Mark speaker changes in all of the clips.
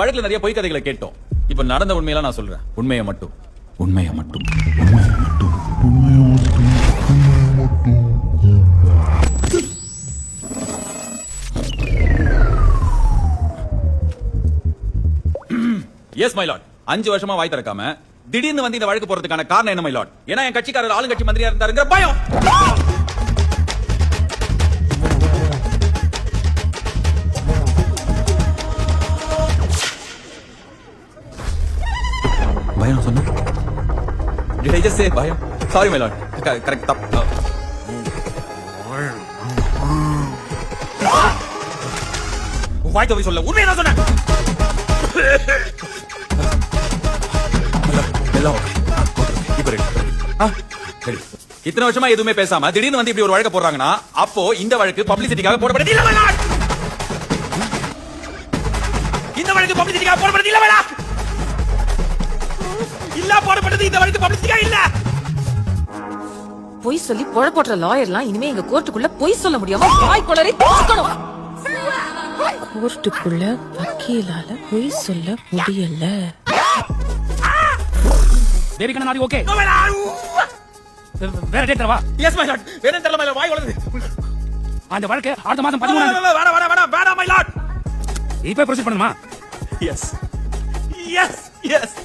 Speaker 1: வழக்குல நிறைய பொய் கதைகளை கேட்டோம். இப்ப நடந்த உண்மையெல்லாம் நான் சொல்றேன். உண்மையை மட்டும் எஸ் மை லார்ட். 5 வருஷமா வாய் திறக்காம திடீர்னு வந்து இந்த வழக்கு போறதுக்கான காரணம் என்ன மை லார்ட்? ஏன்னா என் கட்சிக்காரர் ஆளுங்கட்சி மந்திரியா இருந்தாருங்கிற பயம். பயம் சொன்ன? Did I just say பயம்? Sorry my lord. Correct தப்பு. வாய் தவறி சொல்ல உண்மையை நான் சொன்னேன். இத்தனை வருஷமா எதுவுமே பேசாம திடீர்னு வந்து இப்படி ஒரு வழக்கு போடுறாங்கன்னா அப்போ இந்த வழக்கு பப்ளிசிட்டிக்காக போடப்பட்டது இல்ல my lord. இந்த வழக்கு பப்ளிசிட்டிக்காக போடப்பட்டது இல்ல my lord. இல்ல போடப்பட்டது இந்த வழக்கு பப்ளிசிட்டியா இல்ல.
Speaker 2: பொய் சொல்லி பொழப்போட்ற லாயர்லாம் இனிமே எங்க கோர்ட்டுக்குள்ள பொய் சொல்ல முடியாம வாய் கொளறி தூக்கணும்.
Speaker 3: கோர்ட்டுக்குள்ள வக்கீலால பொய் சொல்ல முடியல.
Speaker 4: தேவிகண்ணன் ஆர் ஓகே? வேற டேட் தரவா?
Speaker 1: S my Lord. வேற தெரியல மை லார்ட். வாய் வளருது.
Speaker 4: அந்த வழக்கு அடுத்த மாதம் 13
Speaker 1: வேணா மை லார்ட்.
Speaker 4: இப்ப ப்ரொசீட் பண்ணுமா?
Speaker 1: Yes yes yes.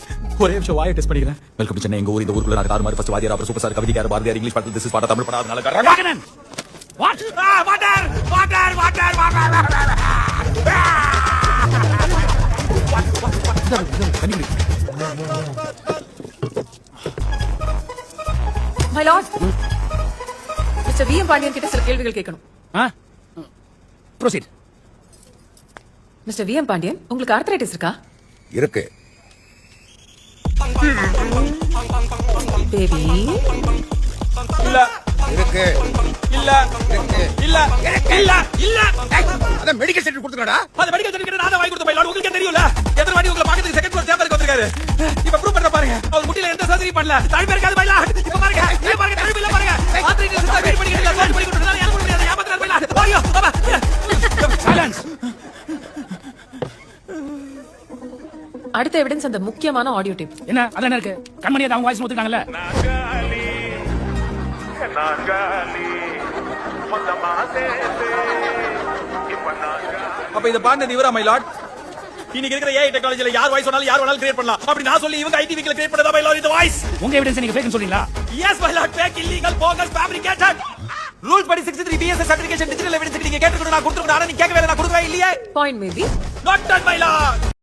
Speaker 1: ஒரே நிமிஷம் வாயை டெஸ்ட் பண்ணிக்கிறேன். Welcome to Chennai. எங்க ஊர் இந்த ஊருக்குள்ள நான் தாறு மாதிரி ஃபர்ஸ்ட் வாதியார் அப்புறம் சூப்பர் ஸ்டார் கவிதைக்கார பாரதியார் இங்கிலீஷ் பாட்டு திஸ் இஸ் பாட்ட தமிழ் படம் அதனால
Speaker 4: Devikannan what?
Speaker 1: Water water water water.
Speaker 2: My lord, mister VM Pandian கிட்ட சில கேள்விகள் கேட்கணும்.
Speaker 4: ப்ரொசீட்.
Speaker 2: மிஸ்டர் விஎம் பாண்டியன், உங்களுக்கு ஆர்த்ரைட்டிஸ் இருக்கா?
Speaker 5: இருக்கு.
Speaker 2: பேபி
Speaker 1: இல்ல
Speaker 5: இருக்கு.
Speaker 1: இல்ல இல்ல இல்ல இல்ல.
Speaker 5: அத மெடிக்கல் சர்டிபிகேட் கொடுத்துடா.
Speaker 1: அந்த மெடிக்கல் சர்டிபிகேட் நான் வாங்கி கொடுத்த மை லார்ட். உங்களுக்கு தெரியும்ல எத்தனை வாட்டி உங்களை பார்க்கிறதுக்கு செகண்ட் ஃப்ளோர் சேம்பருக்கு வந்திருக்காரு. இப்ப ப்ரூவ் பண்ற பாருங்க. அவர் முட்டில எந்த சர்ஜரி பண்ணல. தழும்பு இருக்காது மை லார்ட். இப்ப பாருங்க இங்க பாருங்க தழும்பு இல்ல பாருங்க. ஆர்த்ரைட்டிஸ் தான் வெயிட் பண்ணிட்டு சர்ஜரி பண்ணி கொடுத்தா யாரும் முடியாது. ஏமாத்துறாரு மை லார்ட். ஐயோ பாபா.
Speaker 4: சைலன்ஸ்.
Speaker 2: அடுத்த எவிடன்ஸ் அந்த முக்கியமான ஆடியோ டேப்.
Speaker 4: என்ன அத என்ன இருக்கு? கண்மணி அவங்க வாய்ஸ் நோத்துட்டாங்கல.
Speaker 1: அப்ப இத பாண்டது இவரா மை லார்ட்? இன்னைக்கு இருக்கிற ஏஐ டெக்னாலஜில யார் வாய்ஸ் சொன்னாலும் யார் வேணாலும் கிரியேட் பண்ணலாம். அப்படி நான் சொல்லி இவங்க ஐடி வீக்ல கிரியேட் பண்ணதா மை லார்ட் இந்த வாய்ஸ்?
Speaker 4: உங்க எவிடன்ஸ் நீங்க ஃபேக்னு சொல்றீங்களா?
Speaker 1: S my Lord. Fake, illegal, focus, fabricated. Rules படி 63 பிஎஸ் சர்டிபிகேஷன் டிஜிட்டல் எவிடன்ஸ் நீங்க கேட்கணும். நான் கொடுத்துறேன். ஆனா நீ கேட்கவே இல்ல. நான் கொடுக்கவே இல்லையே.
Speaker 2: Point maybe
Speaker 1: not done my Lord.